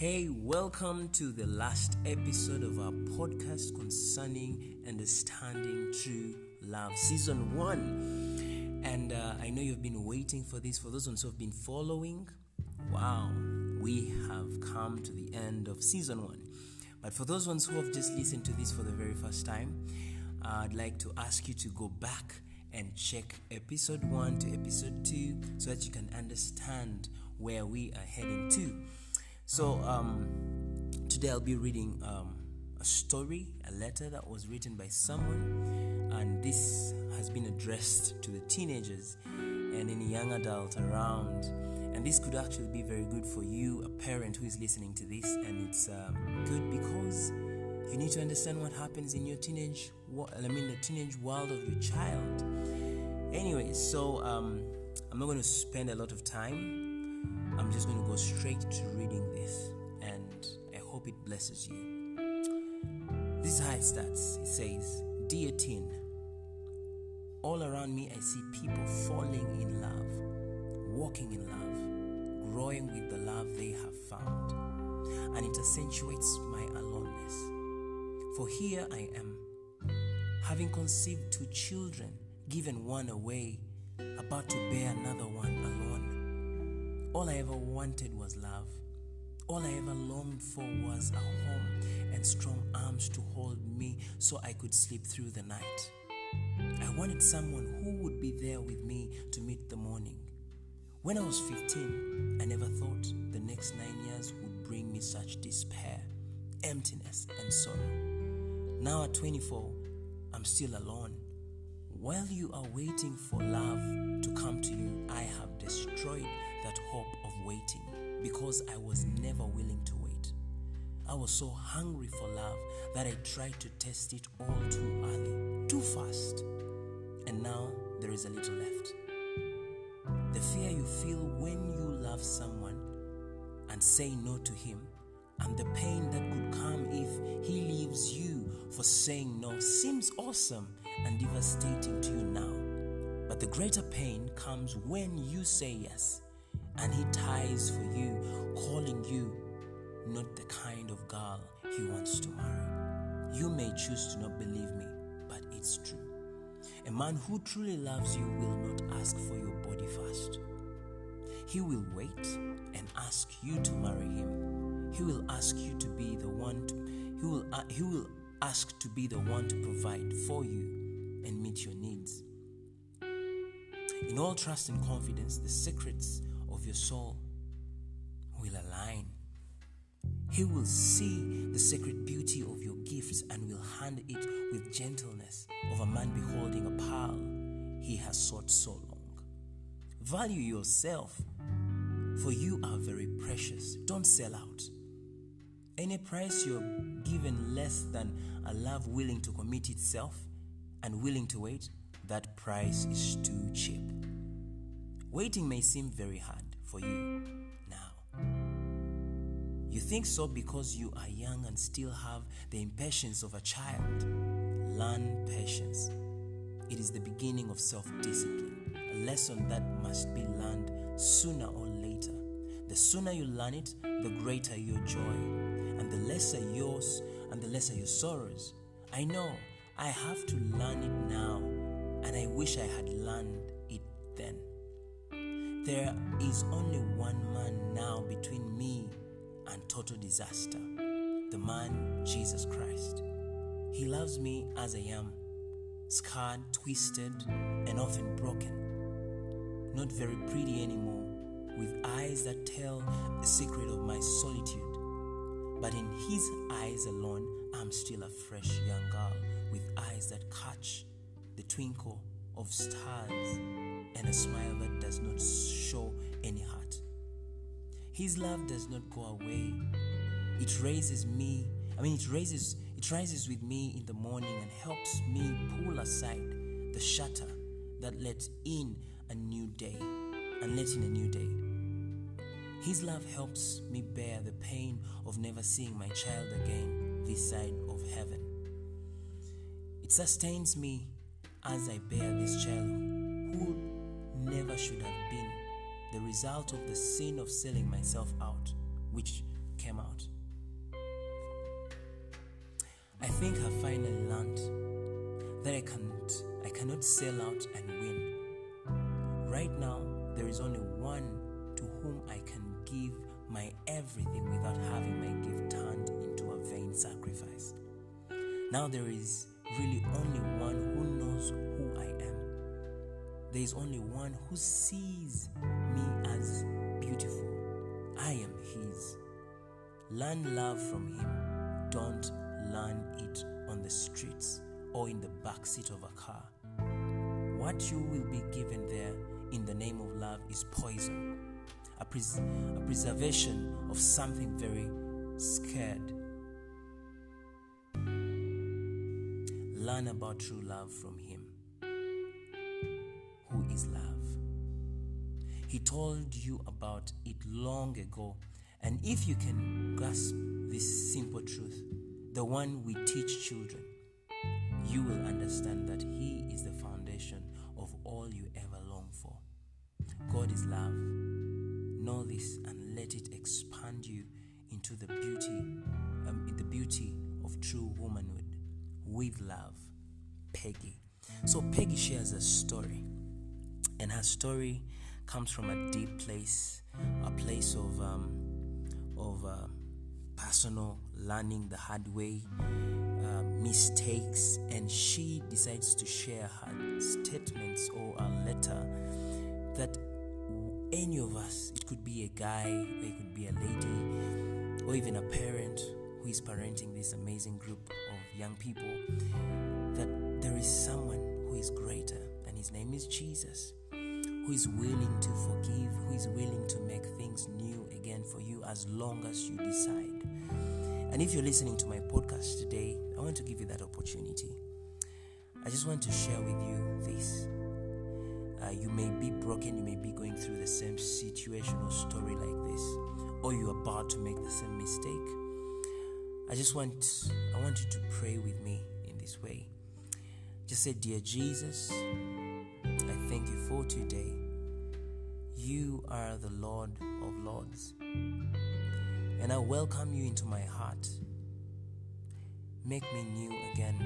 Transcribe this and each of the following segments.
Hey, welcome to the last episode of our podcast concerning understanding true love, season 1. And I know you've been waiting for this. For those ones who have been following, wow, we have come to the end of season 1. But for those ones who have just listened to this for the very first time, I'd like to ask you to go back and check episode 1 to episode 2 so that you can understand where we are heading to. So today I'll be reading a story, a letter that was written by someone, and this has been addressed to the teenagers and any young adult around. And this could actually be very good for you, a parent who is listening to this, and it's good because you need to understand what happens in your the teenage world of your child. Anyway, so I'm not going to spend a lot of time. I'm just going to go straight to reading this, and I hope it blesses you. This is how it starts. It says, "Dear teen, all around me I see people falling in love, walking in love, growing with the love they have found, and it accentuates my aloneness. For here I am, having conceived 2 children, given one away, about to bear another one alone. All I ever wanted was love. All I ever longed for was a home and strong arms to hold me so I could sleep through the night. I wanted someone who would be there with me to meet the morning. When I was 15, I never thought the next 9 years would bring me such despair, emptiness, and sorrow. Now at 24, I'm still alone. While you are waiting for love to come to you, I have destroyed that hope of waiting because I was never willing to wait. I was so hungry for love that I tried to test it all too early, too fast. And now there is a little left. The fear you feel when you love someone and say no to him, and the pain that could come if he leaves you for saying no seems awesome and devastating to you now. But the greater pain comes when you say yes, and he ties for you, calling you not the kind of girl he wants to marry. You may choose to not believe me, but it's true. A man who truly loves you will not ask for your body first. He will wait and ask you to marry him. He will ask you to be the one he will ask to be the one to provide for you and meet your needs. In all trust and confidence, the secrets of your soul will align. He will see the sacred beauty of your gifts and will hand it with gentleness of a man beholding a pearl he has sought so long. Value yourself, for you are very precious. Don't sell out. Any price you're given less than a love willing to commit itself and willing to wait, that price is too cheap. Waiting may seem very hard for you now. You think so because you are young and still have the impatience of a child. Learn patience. It is the beginning of self-discipline, a lesson that must be learned sooner or later. The sooner you learn it, the greater your joy, and the lesser yours, and the lesser your sorrows. I know I have to learn it now, and I wish I had learned it then. There is only one man now between me and total disaster, the man Jesus Christ. He loves me as I am, scarred, twisted, and often broken. Not very pretty anymore, with eyes that tell the secret of my solitude. But in his eyes alone, I'm still a fresh young girl with eyes that catch the twinkle of stars and a smile that does not show any heart. His love does not go away. It rises with me in the morning and helps me pull aside the shutter that let in a new day. His love helps me bear the pain of never seeing my child again this side of heaven. It sustains me as I bear this child who never should have been the result of the sin of selling myself out, which came out. I think I finally learned that I cannot sell out and win. Right now, there is only one to whom I can give my everything without having my gift turned into a vain sacrifice. Now there is really only one who knows who I am. There is only one who sees me as beautiful. I am his. Learn love from him. Don't learn it on the streets or in the backseat of a car. What you will be given there in the name of love is poison, a preservation of something very scared. Learn about true love from him, who is love. He told you about it long ago, and if you can grasp this simple truth, the one we teach children, you will understand that he is the foundation of all you ever long for. God is love. Know this and let it expand you into the beauty of true womanhood. With love, Peggy. So Peggy shares a story, and her story comes from a deep place, a place of personal learning the hard way, mistakes, and she decides to share her statements or a letter that any of us, it could be a guy, or it could be a lady, or even a parent who is parenting this amazing group of young people, that there is someone who is greater, and his name is Jesus, who is willing to forgive, who is willing to make things new again for you as long as you decide. And if you're listening to my podcast today, I want to give you that opportunity. I just want to share with you this. You may be broken, you may be going through the same situation or story like this, or you're about to make the same mistake. I want you to pray with me in this way. Just say, "Dear Jesus, I thank you for today. You are the Lord of Lords, and I welcome you into my heart. Make me new again.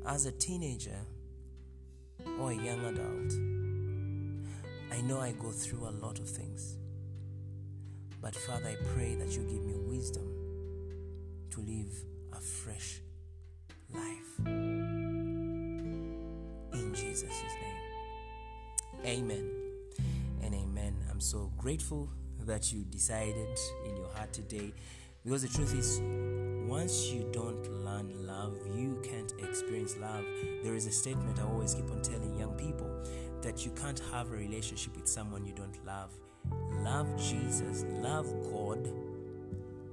As a teenager or a young adult, I know I go through a lot of things. But Father, I pray that you give me wisdom to live a fresh life. In Jesus' name. Amen and amen. I'm so grateful that you decided in your heart today, because the truth is, once you don't learn love, you can't experience love. There is a statement I always keep on telling young people, that you can't have a relationship with someone you don't love. Love Jesus, love God,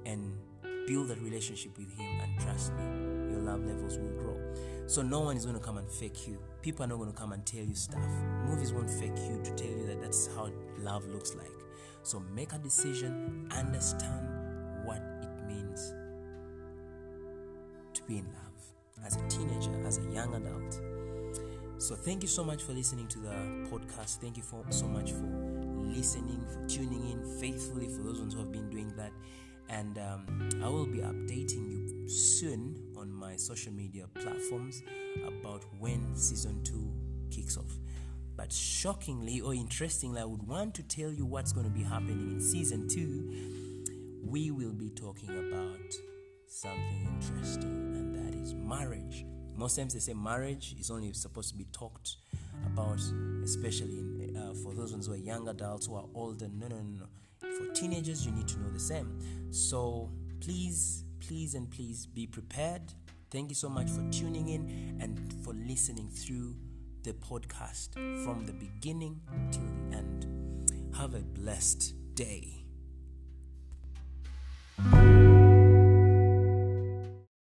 and build that relationship with him, and trust me, your love levels will grow. So no one is going to come and fake you. People are not going to come and tell you stuff. Movies won't fake you to tell you that that's how love looks like. So make a decision, understand what it means to be in love as a teenager, as a young adult. So thank you so much for listening to the podcast. Thank you so much for listening, for tuning in faithfully, for those ones who have been doing that. And I will be updating you soon on my social media platforms about when season 2 kicks off. But shockingly or interestingly, I would want to tell you what's going to be happening in season 2. We will be talking about something interesting, and that is marriage. Most times they say marriage is only supposed to be talked about, especially for those ones who are young adults, who are older. No. For teenagers, you need to know the same. So please be prepared. Thank you so much for tuning in and for listening through the podcast from the beginning till the end. Have a blessed day.